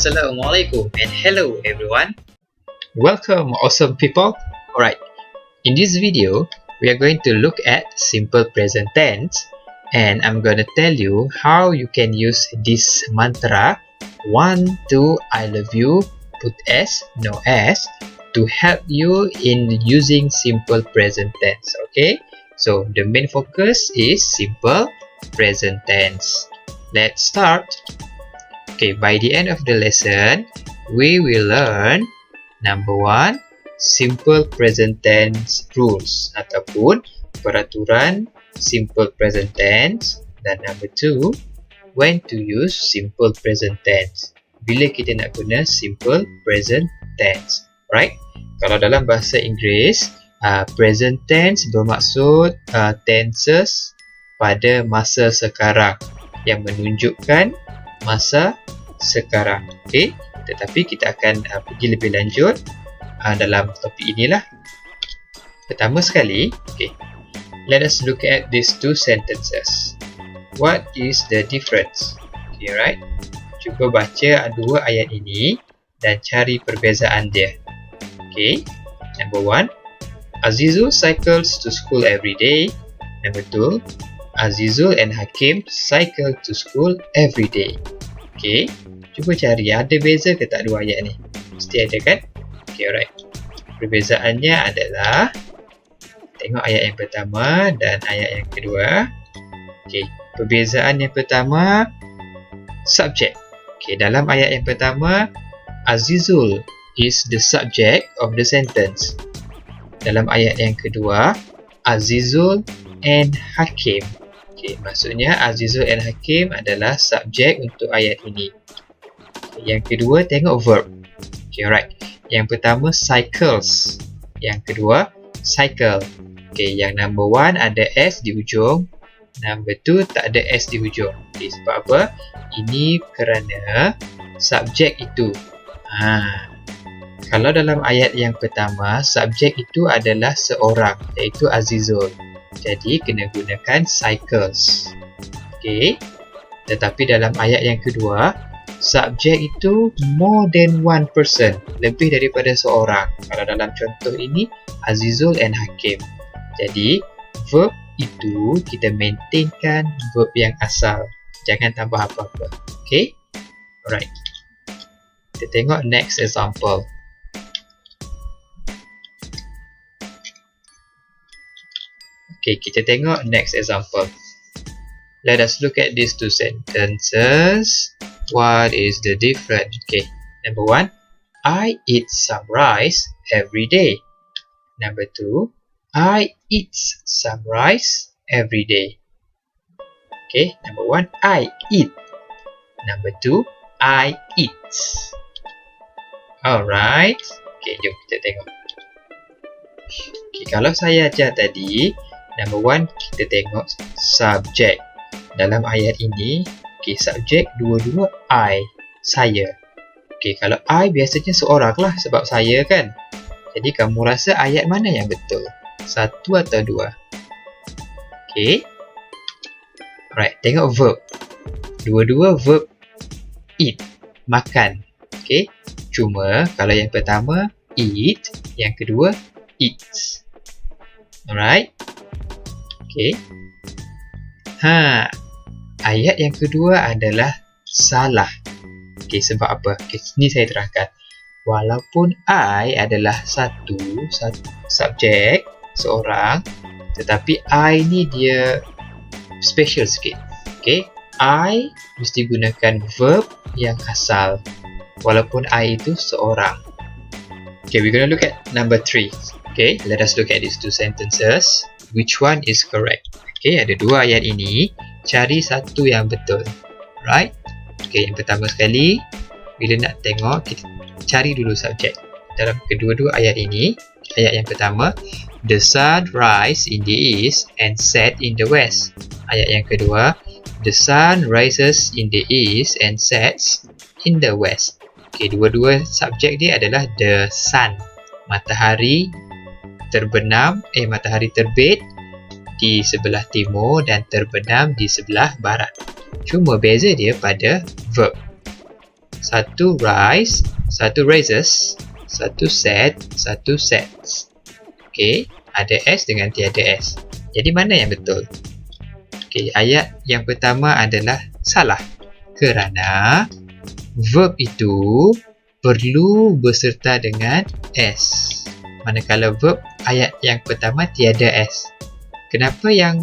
Assalamualaikum and hello everyone. Welcome awesome people. Alright, in this video we are going to look at simple present tense and I'm going to tell you how you can use this mantra 1, 2, I love you, put S, no S to help you in using simple present tense. Okay, so the main focus is simple present tense. Let's start. Okay, by the end of the lesson, we will learn number 1, simple present tense rules ataupun peraturan simple present tense, dan number 2, when to use simple present tense. Bila kita nak guna simple present tense. Right? Kalau dalam bahasa Inggeris, present tense bermaksud tenses pada masa sekarang yang menunjukkan masa sekarang. Okay, tetapi kita akan pergi lebih lanjut dalam topik inilah. Pertama sekali, okay, let us look at these two sentences. What is the difference? Okay, right? Cuba baca dua ayat ini dan cari perbezaan dia. Okay, number 1, Azizul cycles to school every day. Number 2, Azizul and Hakim cycle to school every day. Okay, cuba cari ada beza ke tak dua ayat ni? Mesti ada kan? Okay, alright. Perbezaannya adalah tengok ayat yang pertama dan ayat yang kedua. Okay, perbezaan yang pertama, subject. Okay, dalam ayat yang pertama, Azizul is the subject of the sentence. Dalam ayat yang kedua, Azizul and Hakim. Okay, maksudnya Azizul and Hakim adalah subjek untuk ayat ini. Yang kedua, tengok verb. Okay, alright. Yang pertama, cycles. Yang kedua, cycle. Okay, yang number 1 ada S di ujung. Number 2 tak ada S di ujung. Okay, sebab apa? Ini kerana subjek itu. Kalau dalam ayat yang pertama, subjek itu adalah seorang, iaitu Azizul. Jadi, kena gunakan cycles. Okay. Tetapi dalam ayat yang kedua, subjek itu more than one person. Lebih daripada seorang. Kalau dalam contoh ini, Azizul and Hakim. Jadi, verb itu kita maintainkan verb yang asal. Jangan tambah apa-apa. Okay. Alright. Kita tengok next example. Okay, kita tengok next example. Let us look at these two sentences. What is the difference? Okay, number 1, I eat some rice every day. Number 2, I eat some rice every day. Okay, number 1, I eat. Number 2, I eat. Alright. Okay, jom kita tengok. Okay, kalau saya ajar tadi, number 1, kita tengok subjek. Dalam ayat ini, okay, subjek dua-dua I, saya. Okay, kalau I biasanya seorang lah sebab saya kan. Jadi kamu rasa ayat mana yang betul? 1 atau 2? Okay. Alright, tengok verb. Dua-dua verb eat, makan. Okay. Cuma kalau yang pertama eat, yang kedua eats. Alright. Okay. Ayat yang kedua adalah salah. Okay, sebab apa? Okay, sini saya terangkan. Walaupun I adalah satu subjek, seorang, tetapi I ni dia special sikit. Okay, I mesti gunakan verb yang asal. Walaupun I itu seorang. Okay, we're gonna look at number 3. Okay, let us look at these two sentences. Which one is correct? Okay, ada dua ayat ini. Cari satu yang betul. Right? Okay, yang pertama sekali, bila nak tengok, kita cari dulu subjek. Dalam kedua-dua ayat ini, ayat yang pertama, the sun rise in the east and set in the west. Ayat yang kedua, the sun rises in the east and sets in the west. Okay, dua-dua subjek dia adalah the sun. Matahari matahari terbit di sebelah timur dan terbenam di sebelah barat. Cuma beza dia pada verb. satu rise, satu raises, satu set, satu sets. Okey, ada S dengan tiada S. Jadi mana yang betul? Okey, ayat yang pertama adalah salah. Kerana verb itu perlu berserta dengan S. Manakala verb ayat yang pertama tiada S. Kenapa yang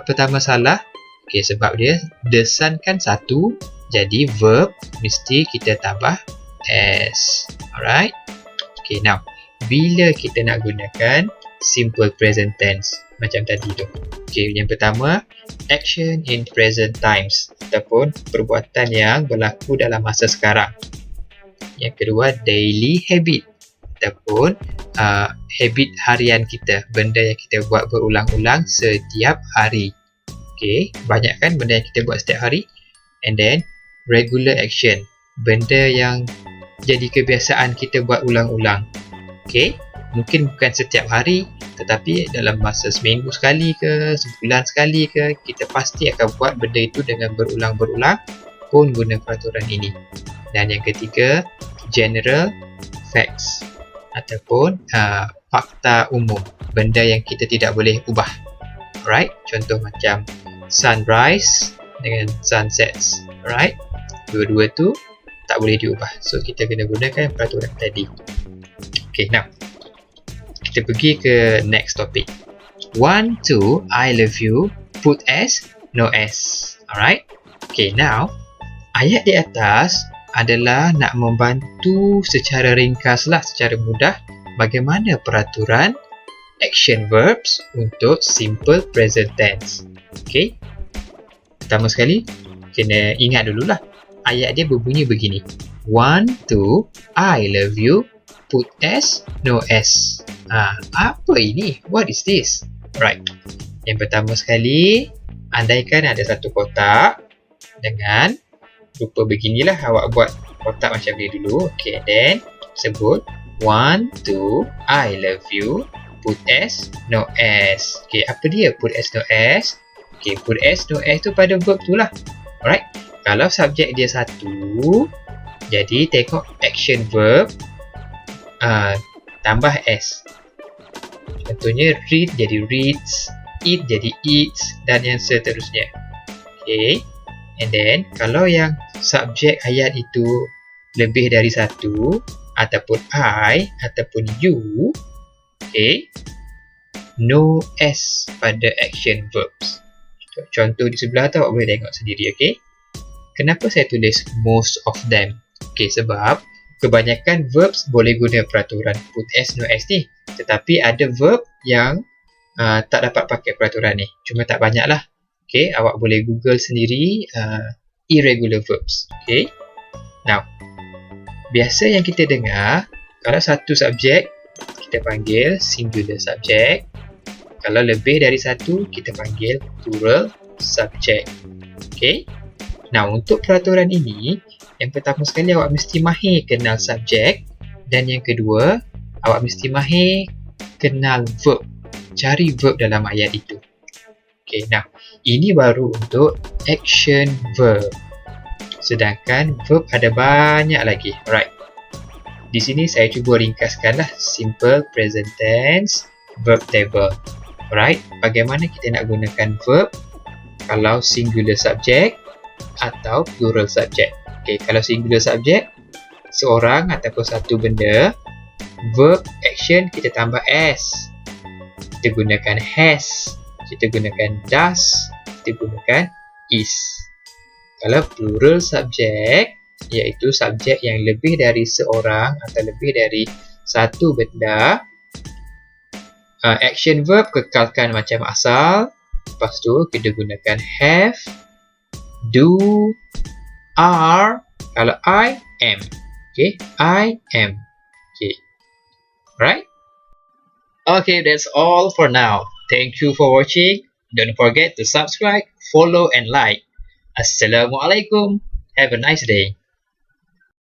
pertama salah? Okey, sebab dia the sun kan satu, jadi verb mesti kita tambah S. Alright? Okey, now bila kita nak gunakan simple present tense macam tadi tu. Okey, yang pertama action in present times ataupun perbuatan yang berlaku dalam masa sekarang. Yang kedua daily habit ataupun habit harian kita, benda yang kita buat berulang-ulang setiap hari. Okey, banyak kan benda yang kita buat setiap hari. And then regular action, benda yang jadi kebiasaan kita buat ulang-ulang. Okey, mungkin bukan setiap hari, tetapi dalam masa seminggu sekali ke, sebulan sekali ke, kita pasti akan buat benda itu dengan berulang-berulang pun guna peraturan ini. Dan yang ketiga, general facts ataupun fakta umum, benda yang kita tidak boleh ubah. Alright, contoh macam sunrise dengan sunsets. Alright, dua-dua tu tak boleh diubah, so kita kena gunakan peraturan tadi. Okay, now kita pergi ke next topic. 1, 2, I love you, put S, no S. Alright, okay, now ayat di atas adalah nak membantu secara ringkas lah, secara mudah bagaimana peraturan action verbs untuk simple present tense. Okay, pertama sekali kena ingat dululah, ayat dia berbunyi begini. 1, 2, I love you, put S, no S. Apa ini? What is this? Right. Yang pertama sekali, andaikan ada satu kotak dengan rupa beginilah, awak buat kotak macam ni dulu. Okay, then sebut 1, 2, I love you, put S, no S. Okay, apa dia put S, no S? Okay, put S, no S tu pada verb tu lah. Alright. Kalau subjek dia satu, jadi tengok action verb tambah S. Contohnya read jadi reads, eat jadi eats, dan yang seterusnya. Okay. And then kalau yang subjek ayat itu lebih dari satu, ataupun I ataupun you, okay, no S pada action verbs. Contoh di sebelah tu awak boleh tengok sendiri. Okay, kenapa saya tulis most of them? Okay, sebab kebanyakan verbs boleh guna peraturan put S, no S ni, tetapi ada verb yang tak dapat pakai peraturan ni, cuma tak banyak lah. Okay, awak boleh google sendiri irregular verbs. Okay, now biasa yang kita dengar, kalau satu subjek kita panggil singular subject, kalau lebih dari satu kita panggil plural subject. Okay, now untuk peraturan ini, yang pertama sekali awak mesti mahir kenal subjek, dan yang kedua awak mesti mahir kenal verb, cari verb dalam ayat itu. Okay, now ini baru untuk action verb, sedangkan verb ada banyak lagi. Alright, di sini saya cuba ringkaskanlah simple present tense verb table. Alright, bagaimana kita nak gunakan verb kalau singular subject atau plural subject. Okay, kalau singular subject, seorang ataupun satu benda, verb action kita tambah S, kita gunakan has, kita gunakan does, kita gunakan is. Kalau plural subject, iaitu subjek yang lebih dari seorang atau lebih dari satu benda, action verb kekalkan macam asal, lepas tu kita gunakan have, do, are. Kalau I am, okay, I am. Okay, right? Okay, that's all for now. Thank you for watching. Don't forget to subscribe, follow and like. Assalamualaikum. Have a nice day.